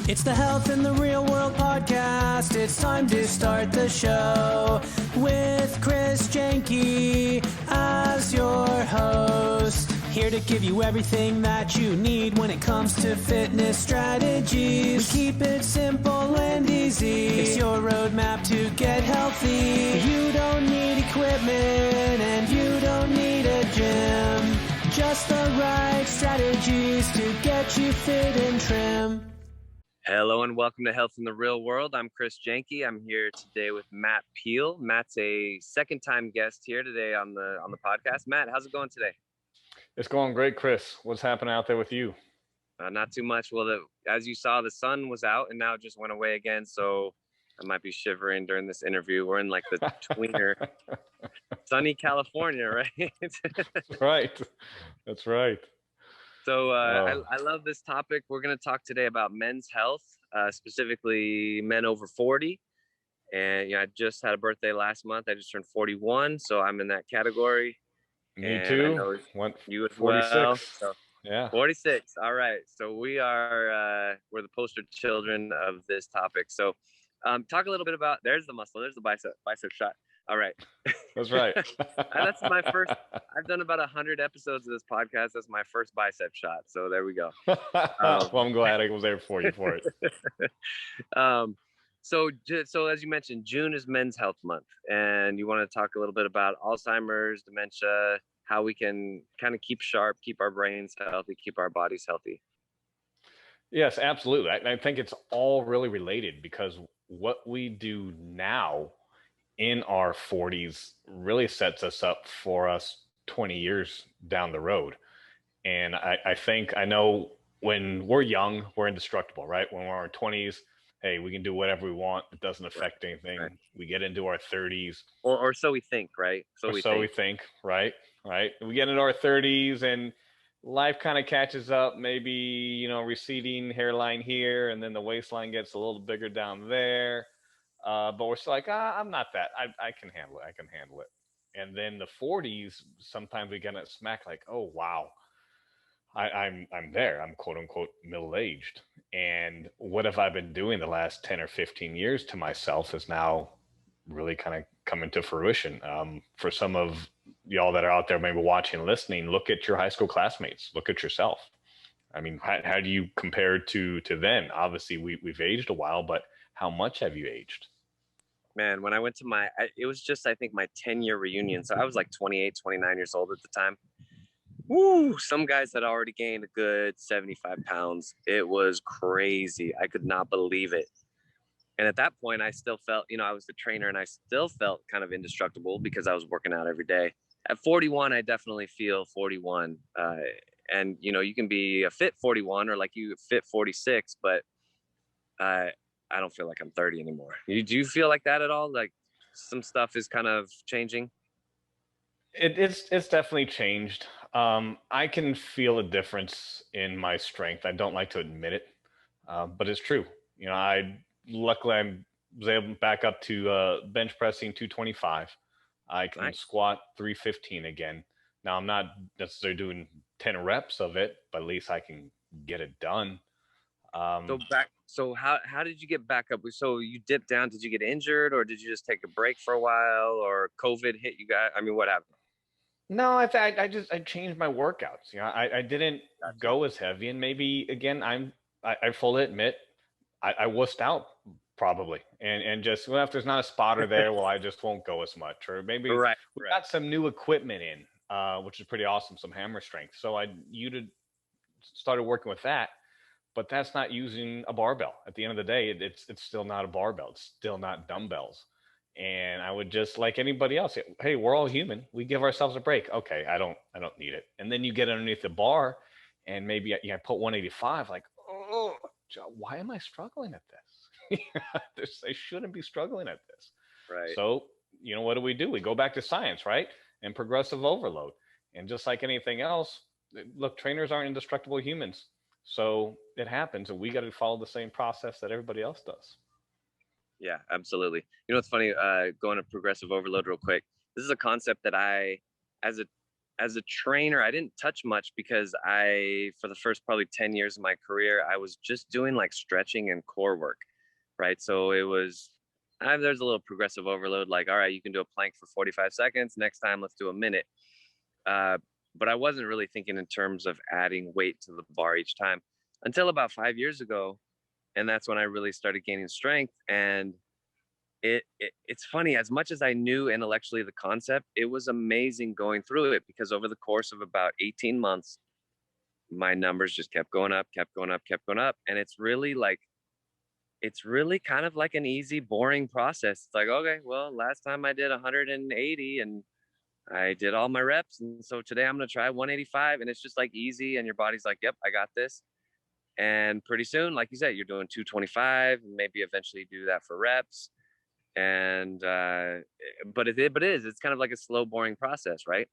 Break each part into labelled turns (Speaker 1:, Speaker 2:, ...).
Speaker 1: It's the Health in the Real World podcast. It's time to start the show with Chris Janke as your host. Here to give you everything that you need when it comes to fitness strategies. We keep it simple and easy. It's your roadmap to get healthy. You don't need equipment and you don't need a gym. Just the right strategies to get you fit and trim.
Speaker 2: Hello and welcome to Health in the Real World. I'm Chris Janke. I'm here today with Matt Peale. Matt's a second-time guest here today on the podcast. Matt, how's it going today?
Speaker 3: It's going great, Chris. What's happening out there with you?
Speaker 2: Not too much. Well, as you saw, the sun was out and now it just went away again. So I might be shivering during this interview. We're in like the tweener, sunny California, right?
Speaker 3: That's right. That's right.
Speaker 2: So I love this topic. We're going to talk today about men's health, specifically men over 40. And I just had a birthday last month. I just turned 41, so I'm in that category.
Speaker 3: Me too.
Speaker 2: You as
Speaker 3: 46.
Speaker 2: well. So,
Speaker 3: yeah.
Speaker 2: 46. All right. So we're the poster children of this topic. So talk a little bit about, there's the muscle. There's the bicep shot. All right.
Speaker 3: That's right.
Speaker 2: That's my first. I've done about 100 episodes of this podcast. That's my first bicep shot. So there we go.
Speaker 3: Well, I'm glad I was there for you for it.
Speaker 2: So as you mentioned, June is Men's Health Month, and you want to talk a little bit about Alzheimer's, dementia, how we can kind of keep sharp, keep our brains healthy, keep our bodies healthy.
Speaker 3: Yes, absolutely. I think it's all really related because what we do now in our 40s really sets us up for us 20 years down the road. And I know when we're young, we're indestructible, right? When we're in our 20s, hey, we can do whatever we want. It doesn't affect anything. Right. We get into our 30s.
Speaker 2: Or so we think, right?
Speaker 3: We think, right? We get into our 30s and life kind of catches up, maybe, receding hairline here, and then the waistline gets a little bigger down there. But we're still like, I'm not that. I can handle it. And then the 40s, sometimes we get a smack like, oh, wow, I'm there. I'm quote unquote middle-aged. And what have I been doing the last 10 or 15 years to myself is now really kind of coming to fruition. For some of y'all that are out there maybe watching and listening, look at your high school classmates. Look at yourself. I mean, how do you compare to then? Obviously, we've aged a while, but how much have you aged?
Speaker 2: Man, when I went to it was just, I think, my 10-year reunion. So I was like 28, 29 years old at the time. Woo! Some guys had already gained a good 75 pounds. It was crazy. I could not believe it. And at that point, I still felt, I was the trainer and I still felt kind of indestructible because I was working out every day. At 41, I definitely feel 41. And, you can be a fit 41 or like you fit 46, but I don't feel like I'm 30 anymore. Do you feel like that at all? Like some stuff is kind of changing?
Speaker 3: It's definitely changed. I can feel a difference in my strength. I don't like to admit it, but it's true. Luckily I was able to back up to bench pressing 225. I can Squat 315 again. Now I'm not necessarily doing 10 reps of it, but at least I can get it done.
Speaker 2: So how did you get back up? So you dipped down, did you get injured or did you just take a break for a while or COVID hit you guys? I mean, what happened?
Speaker 3: No, I changed my workouts. I didn't go as heavy, and maybe again, I fully admit I wussed out probably, and just if there's not a spotter there, well, I just won't go as much, or maybe we got some new equipment in, which is pretty awesome, some hammer strength. So started working with that, but that's not using a barbell. At the end of the day, it's still not a barbell. It's still not dumbbells. And I would just, like anybody else, hey, we're all human. We give ourselves a break. Okay, I don't need it. And then you get underneath the bar and maybe I put 185, like, oh, why am I struggling at this? I shouldn't be struggling at this.
Speaker 2: Right.
Speaker 3: So, what do? We go back to science, right? And progressive overload. And just like anything else, look, trainers aren't indestructible humans. So it happens, and we got to follow the same process that everybody else does.
Speaker 2: Yeah, absolutely. It's funny, going to progressive overload real quick. This is a concept that as a as a trainer, I didn't touch much because for the first probably 10 years of my career, I was just doing like stretching and core work, right? So it was, there's a little progressive overload, like, all right, you can do a plank for 45 seconds. Next time, let's do a minute. But I wasn't really thinking in terms of adding weight to the bar each time until about 5 years ago. And that's when I really started gaining strength. And it's funny, as much as I knew intellectually the concept, it was amazing going through it, because over the course of about 18 months, my numbers just kept going up, kept going up, kept going up. And it's really kind of like an easy, boring process. It's like, okay, well, last time I did 180 and I did all my reps. And so today I'm going to try 185. And it's just like easy. And your body's like, yep, I got this. And pretty soon, like you said, you're doing 225, and maybe eventually do that for reps. And but it's kind of like a slow, boring process, right?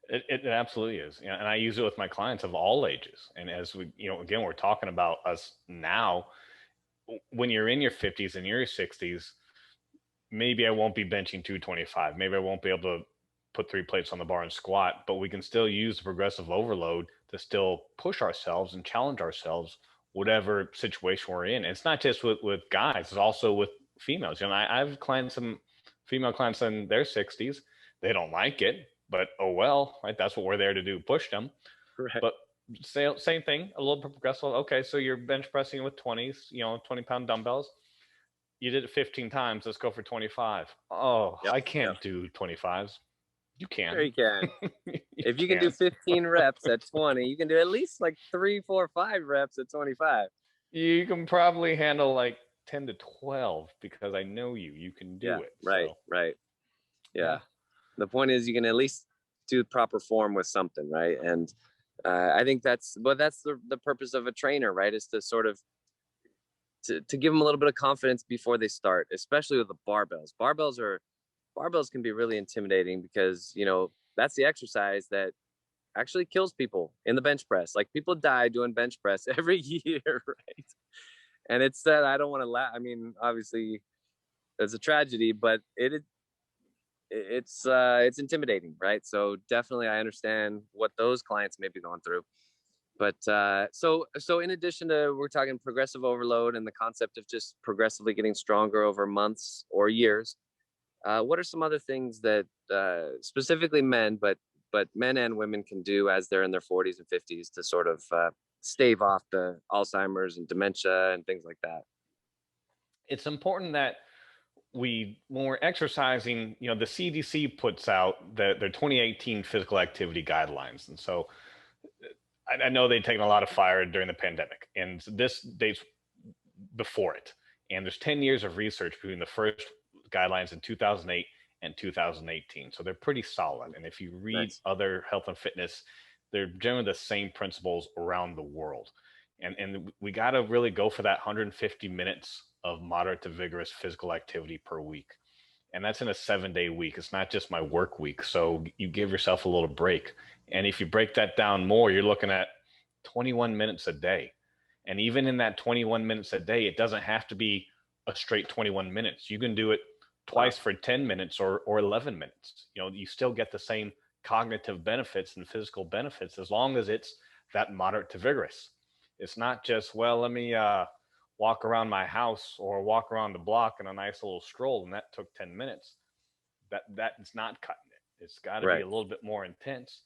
Speaker 3: It absolutely is. You know, and I use it with my clients of all ages. And as we, again, we're talking about us now, when you're in your 50s and your 60s, maybe I won't be benching 225. Maybe I won't be able to put 3 plates on the bar and squat, but we can still use the progressive overload to still push ourselves and challenge ourselves, whatever situation we're in. And it's not just with guys, it's also with females. I've some female clients in their 60s. They don't like it, but oh well, right? That's what we're there to do, push them.
Speaker 2: Right.
Speaker 3: But same thing, a little progressive. Okay, so you're bench pressing with 20s, 20-pound dumbbells. You did it 15 times. Let's go for 25. Oh, yep, I can't do 25s. You can.
Speaker 2: Sure you can. If you can do 15 reps at 20, you can do at least like 3, 4, 5 reps at 25.
Speaker 3: You can probably handle like 10 to 12 because I know you can do it.
Speaker 2: Right, so. Right. Yeah. The point is you can at least do proper form with something, right? And I think that's the purpose of a trainer, right? Is to sort of to give them a little bit of confidence before they start, especially with the barbells. Barbells can be really intimidating because, that's the exercise that actually kills people in the bench press. Like, people die doing bench press every year, right? And it's that, I don't want to laugh. I mean, obviously it's a tragedy, but it's intimidating, right? So definitely I understand what those clients may be going through. But so in addition to, we're talking progressive overload and the concept of just progressively getting stronger over months or years, what are some other things that specifically men, but men and women can do as they're in their 40s and 50s to sort of stave off the Alzheimer's and dementia and things like that?
Speaker 3: It's important that when we're exercising, the CDC puts out their 2018 physical activity guidelines. And so I know they've taken a lot of fire during the pandemic, and this dates before it. And there's 10 years of research between the first guidelines in 2008 and 2018. So they're pretty solid. And if you read other health and fitness, they're generally the same principles around the world. And we got to really go for that 150 minutes of moderate to vigorous physical activity per week. And that's in a 7-day week. It's not just my work week. So you give yourself a little break. And if you break that down more, you're looking at 21 minutes a day. And even in that 21 minutes a day, it doesn't have to be a straight 21 minutes. You can do it twice for 10 minutes or 11 minutes. You still get the same cognitive benefits and physical benefits as long as it's that moderate to vigorous. It's not just, well, let me walk around my house or walk around the block in a nice little stroll, and that took 10 minutes. That is not cutting it. It's got to be a little bit more intense,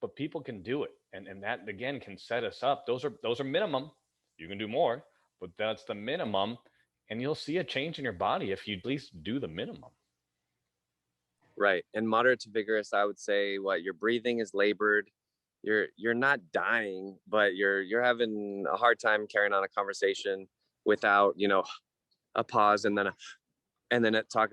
Speaker 3: but people can do it. And that, again, can set us up. Those are minimum. You can do more, but that's the minimum. And you'll see a change in your body if you at least do the minimum.
Speaker 2: Right. And moderate to vigorous, I would say, your breathing is labored. You're not dying, but you're having a hard time carrying on a conversation without, a pause and then a talk,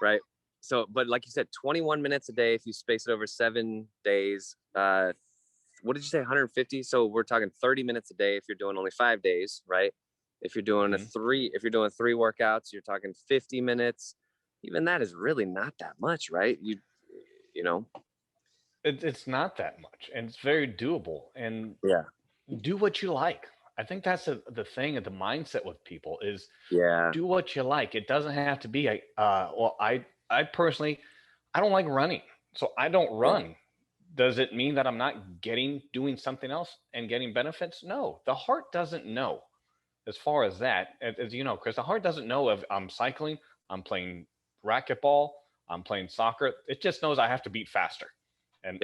Speaker 2: right? So, but like you said, 21 minutes a day, if you space it over 7 days, what did you say, 150? So we're talking 30 minutes a day if you're doing only 5 days, right? If you're doing if you're doing 3 workouts, you're talking 50 minutes. Even that is really not that much, right? You know,
Speaker 3: it's not that much, and it's very doable. And do what you like. I think that's the thing, the mindset with people is do what you like. It doesn't have to be I personally, I don't like running, so I don't run. Does it mean that I'm not doing something else and getting benefits? No, the heart doesn't know. As far as that, as you know, Chris, the heart doesn't know if I'm cycling, I'm playing racquetball, I'm playing soccer. It just knows I have to beat faster and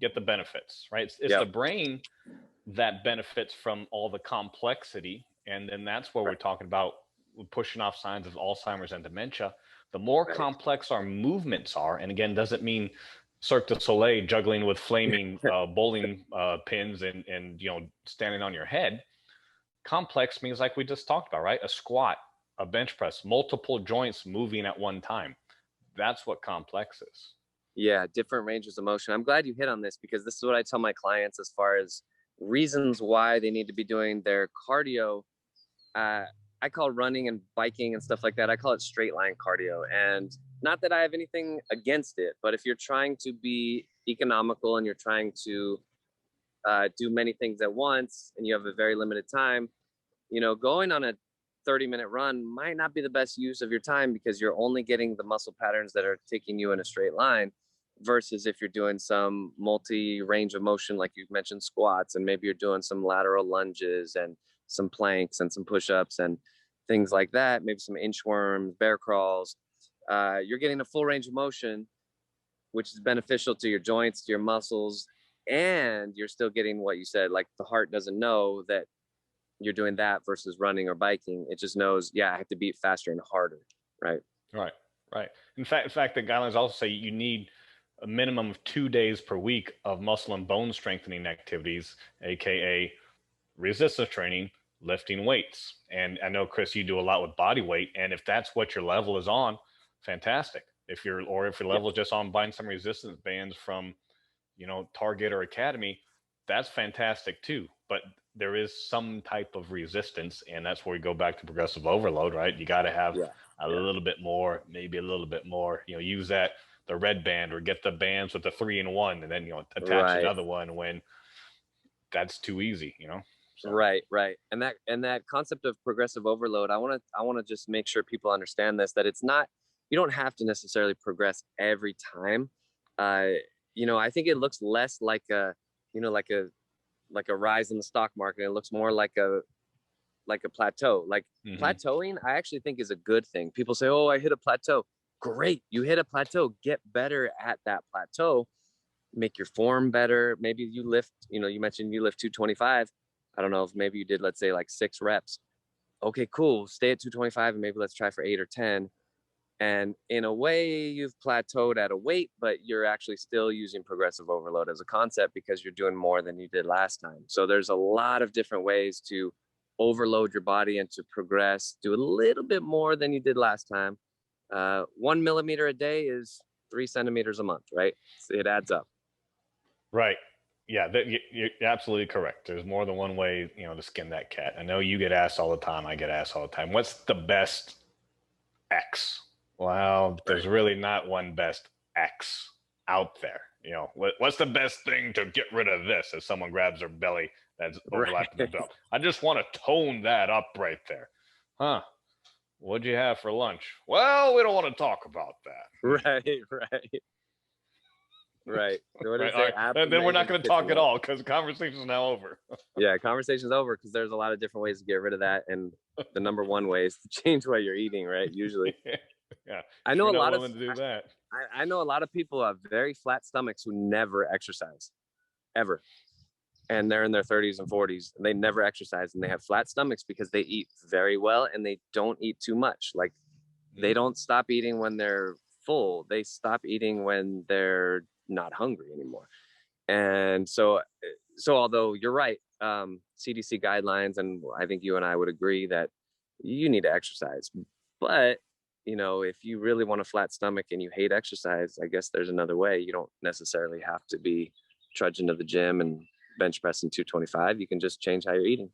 Speaker 3: get the benefits, right? It's the brain that benefits from all the complexity. And then that's where we're talking about pushing off signs of Alzheimer's and dementia. The more complex our movements are, and again, doesn't mean Cirque du Soleil juggling with flaming bowling pins and standing on your head. Complex means like we just talked about, right? A squat, a bench press, multiple joints moving at one time. That's what complex is.
Speaker 2: Yeah, different ranges of motion. I'm glad you hit on this because this is what I tell my clients as far as reasons why they need to be doing their cardio. I call running and biking and stuff like that, I call it straight line cardio. And not that I have anything against it, but if you're trying to be economical and you're trying to do many things at once and you have a very limited time, going on a 30-minute run might not be the best use of your time because you're only getting the muscle patterns that are taking you in a straight line, versus if you're doing some multi-range of motion, like you mentioned, squats, and maybe you're doing some lateral lunges and some planks and some push-ups and things like that, maybe some inchworms, bear crawls. You're getting a full range of motion, which is beneficial to your joints, to your muscles, and you're still getting what you said, like the heart doesn't know that you're doing that versus running or biking. It just knows, I have to beat faster and harder, right?
Speaker 3: Right. In fact, the guidelines also say you need a minimum of 2 days per week of muscle and bone strengthening activities, aka resistance training, lifting weights. And I know, Chris, you do a lot with body weight, and if that's what your level is on, fantastic. If your level is just on buying some resistance bands from Target or Academy, that's fantastic too. But there is some type of resistance, and that's where we go back to progressive overload, right? You got to have a little bit more, maybe a little bit more, use the red band, or get the bands with the 3-in-1 and then, attach another one when that's too easy, So.
Speaker 2: Right. And that concept of progressive overload, I want to just make sure people understand this, that it's not, you don't have to necessarily progress every time. I think it looks less like a rise in the stock market. It looks more like a plateau. Plateauing, I actually think is a good thing. People say, "Oh, I hit a plateau." Great, you hit a plateau. Get better at that plateau. Make your form better. Maybe you lift. You mentioned you lift 225. I don't know if maybe you did, let's say, like 6 reps. Okay, cool. Stay at 225 and maybe let's try for 8 or 10. And in a way, you've plateaued at a weight, but you're actually still using progressive overload as a concept because you're doing more than you did last time. So there's a lot of different ways to overload your body and to progress, do a little bit more than you did last time. 1 millimeter a day is 3 centimeters a month, right? So it adds up.
Speaker 3: Right. Yeah, you're absolutely correct. There's more than one way, to skin that cat. I know you get asked all the time. I get asked all the time. What's the best X? Well, there's really not one best X out there. What's the best thing to get rid of this? As someone grabs their belly that's overlapping the belt. I just want to tone that up right there. Huh? What'd you have for lunch? Well, we don't want to talk about that.
Speaker 2: Right.
Speaker 3: And then we're not going to talk at all because the conversation's now over.
Speaker 2: Yeah, conversation's over because there's a lot of different ways to get rid of that, and the number one way is to change what you're eating, right? Usually.
Speaker 3: Yeah.
Speaker 2: I know a lot of
Speaker 3: to do that.
Speaker 2: I know a lot of people have very flat stomachs who never exercise, ever, and they're in their 30s and 40s, and they never exercise, and they have flat stomachs because they eat very well and they don't eat too much. Like they don't stop eating when they're full; they stop eating when they're not hungry anymore. And so although you're right, CDC guidelines, and I think you and I would agree that you need to exercise, but if you really want a flat stomach and you hate exercise, I guess there's another way. You don't necessarily have to be trudging to the gym and bench pressing 225. You can just change how you're eating.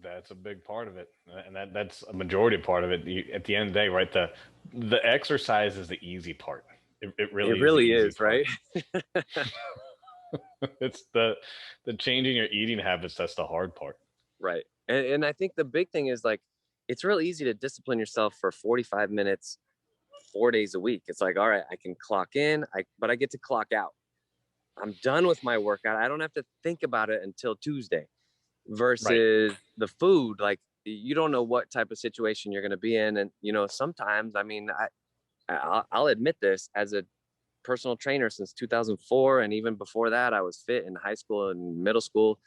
Speaker 3: That's a big part of it, and that's a majority part of it. At the end of the day, right? The exercise is the easy part. It really is, right? It's the changing your eating habits that's the hard part. Right.
Speaker 2: And I think the big thing is, like, it's real easy to discipline yourself for 45 minutes, 4 days a week. It's like, all right, I can clock in, but I get to clock out. I'm done with my workout. I don't have to think about it until Tuesday.
Speaker 3: Right.
Speaker 2: Versus the food, like you don't know what type of situation you're going to be in, and sometimes, I mean, I'll admit this, as a personal trainer since 2004, and even before that, I was fit in high school and middle school.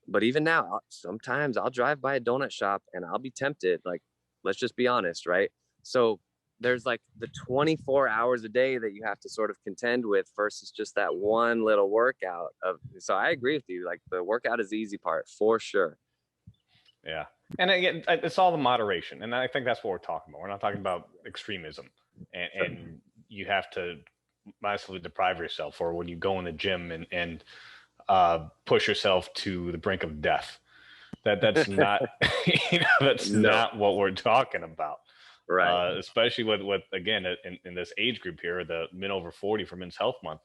Speaker 2: But even now, sometimes I'll drive by a donut shop and I'll be tempted. Like, let's just be honest, right? So there's like the 24 hours a day that you have to sort of contend with versus just that one little workout of. So I agree with you. Like, the workout is the easy part for sure.
Speaker 3: Yeah. And again, it's all the moderation. And I think that's what we're talking about. We're not talking about extremism and you have to massively deprive yourself, or when you go in the gym and push yourself to the brink of death. That's not, that's
Speaker 2: No.
Speaker 3: not what we're talking about.
Speaker 2: Right.
Speaker 3: Especially with again, in this age group here, the men over 40 for Men's Health Month.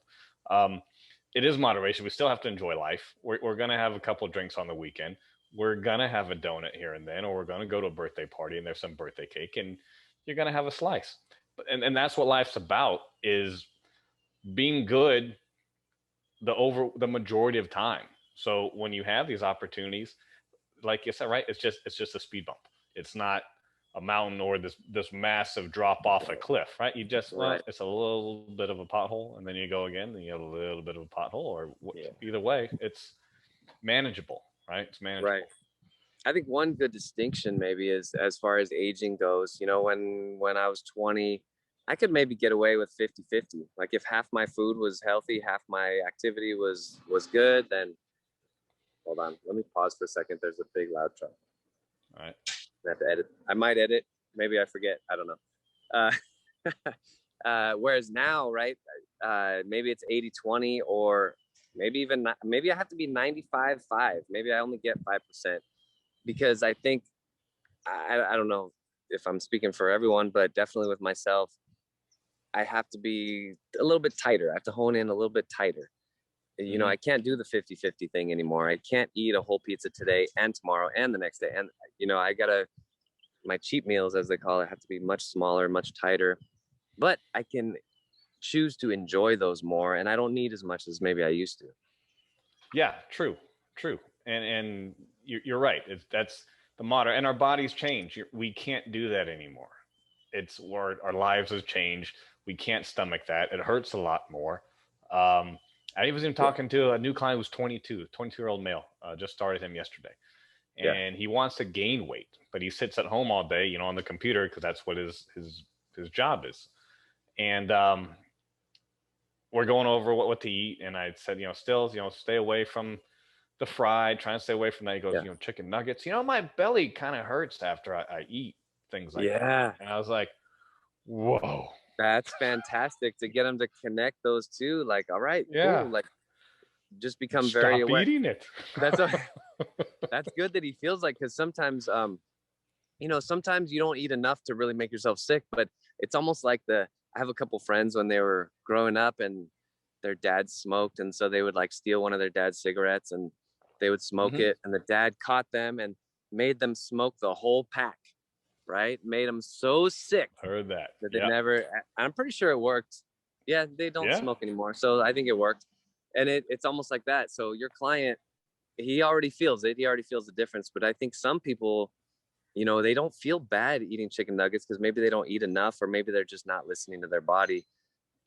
Speaker 3: It is moderation. We still have to enjoy life. We're going to have a couple of drinks on the weekend. We're going to have a donut here and then, or we're going to go to a birthday party and there's some birthday cake and you're going to have a slice. And that's what life's about, is being good the majority of time. So when you have these opportunities, like you said, right, it's just a speed bump. It's not a mountain or this massive drop off a cliff, right? You just, well,
Speaker 2: Right.
Speaker 3: it's a little bit of a pothole, and then you go again, and you have a little bit of a pothole, or
Speaker 2: Yeah.
Speaker 3: either way, it's manageable, right? It's manageable.
Speaker 2: Right. I think one good distinction maybe is, as far as aging goes, when I was 20, I could maybe get away with 50-50. Like, if half my food was healthy, half my activity was good, then hold on, let me pause for a second. There's a big loud truck.
Speaker 3: All right.
Speaker 2: I have to edit. I might edit. Maybe I forget. I don't know. Whereas now, right, maybe it's 80-20, or maybe I have to be 95-5. Maybe I only get 5%, because I think, I don't know if I'm speaking for everyone, but definitely with myself, I have to be a little bit tighter. I have to hone in a little bit tighter. I can't do the 50-50 thing anymore. I can't eat a whole pizza today and tomorrow and the next day. And, my cheat meals, as they call it, have to be much smaller, much tighter. But I can choose to enjoy those more, and I don't need as much as maybe I used to.
Speaker 3: Yeah, true. And you're right. That's the modern, and our bodies change. We can't do that anymore. It's where our lives have changed. We can't stomach that. It hurts a lot more. I was even talking to a new client who's 22-year-old male. Just started him yesterday, and he wants to gain weight, but he sits at home all day, on the computer, because that's what his job is. And we're going over what to eat, and I said, still, stay away from the fried, trying to stay away from that. He goes, chicken nuggets. My belly kind of hurts after I eat things like that. And I was like, whoa.
Speaker 2: That's fantastic to get them to connect those two. Like, all right, cool. Like, just become very aware.
Speaker 3: Stop eating it.
Speaker 2: That's good that he feels like, because sometimes, sometimes you don't eat enough to really make yourself sick, but it's almost like I have a couple friends when they were growing up and their dad smoked. And so they would like steal one of their dad's cigarettes and they would smoke it. And the dad caught them and made them smoke the whole pack, right? Made them so sick.
Speaker 3: Heard that.
Speaker 2: That they never, I'm pretty sure it worked. Yeah, they don't smoke anymore. So I think it worked. And it's almost like that. So your client, he already feels it. He already feels the difference. But I think some people, they don't feel bad eating chicken nuggets because maybe they don't eat enough, or maybe they're just not listening to their body.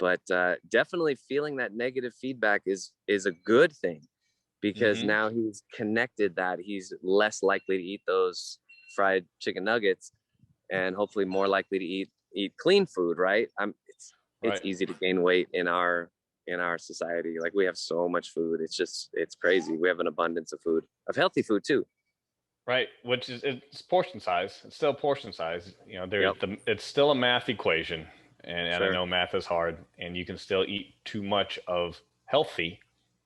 Speaker 2: But definitely feeling that negative feedback is a good thing, because now he's connected that he's less likely to eat those fried chicken nuggets and hopefully more likely to eat clean food, right? It's easy to gain weight in our society. Like, we have so much food. It's crazy. We have an abundance of food, of healthy food too.
Speaker 3: Right, which is, it's portion size. It's still portion size. It's still a math equation, and I know math is hard, and you can still eat too much of healthy.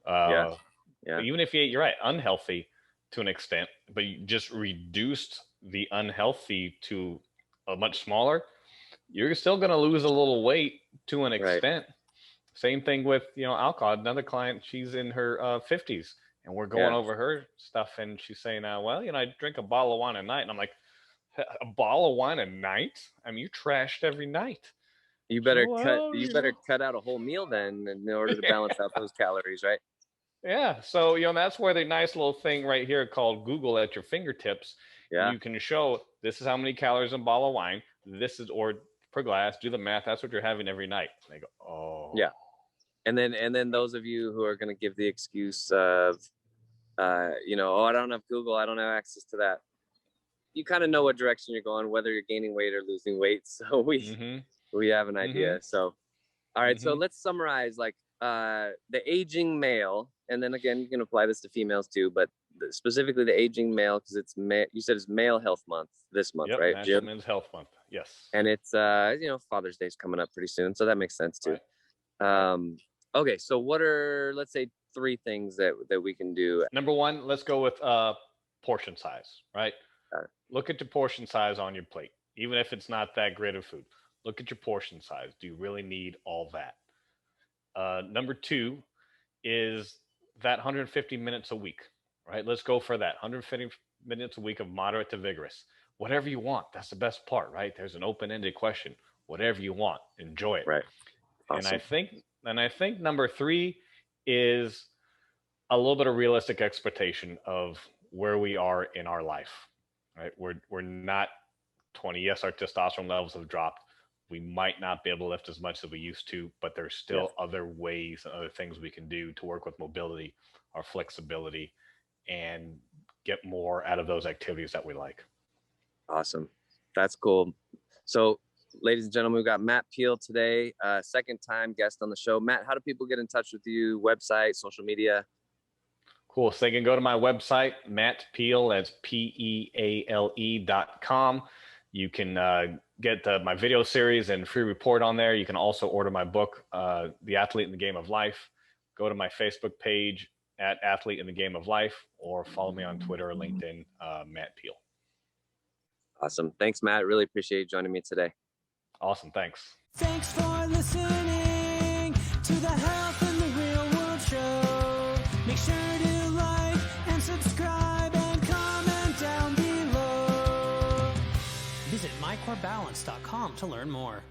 Speaker 3: Even if you ate, you're right, unhealthy to an extent, but you just reduced the unhealthy to a much smaller, you're still going to lose a little weight to an extent. Same thing with, alcohol. Another client, she's in her 50s. And we're going over her stuff, and she's saying, I drink a bottle of wine a night. And I'm like, a bottle of wine a night? I mean, you trashed every night.
Speaker 2: You better cut out a whole meal then in order to balance out those calories, right?
Speaker 3: Yeah. So, that's where the nice little thing right here called Google at your fingertips.
Speaker 2: Yeah.
Speaker 3: You can show this is how many calories in a bottle of wine. Or per glass, do the math. That's what you're having every night. And they go, oh.
Speaker 2: Yeah. And then those of you who are going to give the excuse of, I don't have Google, I don't have access to that. You kind of know what direction you're going, whether you're gaining weight or losing weight. So we have an idea. So, all right. So let's summarize the aging male. And then again, you can apply this to females too, but specifically the aging male, because you said it's Male Health Month this month, right?
Speaker 3: National Men's Health Month. Yes.
Speaker 2: And it's, Father's Day's coming up pretty soon. So that makes sense too.
Speaker 3: Right.
Speaker 2: Okay. So what are, let's say, 3 things that we can do?
Speaker 3: Number 1, let's go with portion size, right? Look at your portion size on your plate. Even if it's not that great of food, look at your portion size. Do you really need all that? Number 2 is that 150 minutes a week, right? Let's go for that 150 minutes a week of moderate to vigorous. Whatever you want. That's the best part, right? There's an open-ended question. Whatever you want, enjoy it.
Speaker 2: Right. Awesome.
Speaker 3: And I think number 3 is a little bit of realistic expectation of where we are in our life. Right, we're not 20. Yes, our testosterone levels have dropped. We might not be able to lift as much as we used to, but there's still other ways and other things we can do to work with mobility, our flexibility, and get more out of those activities that we like.
Speaker 2: Awesome. That's cool. So, ladies and gentlemen, we've got Matt Peale today, second time guest on the show. Matt, how do people get in touch with you? Website, social media?
Speaker 3: Cool. So they can go to my website, Matt Peale, that's PEALE.com. You can get my video series and free report on there. You can also order my book, The Athlete in the Game of Life. Go to my Facebook page at Athlete in the Game of Life, or follow me on Twitter or LinkedIn, Matt Peale.
Speaker 2: Awesome. Thanks, Matt. Really appreciate you joining me today.
Speaker 3: Awesome. Thanks.
Speaker 1: Thanks for listening to the Health in the Real World Show. Make sure to like and subscribe and comment down below. Visit mycorebalance.com to learn more.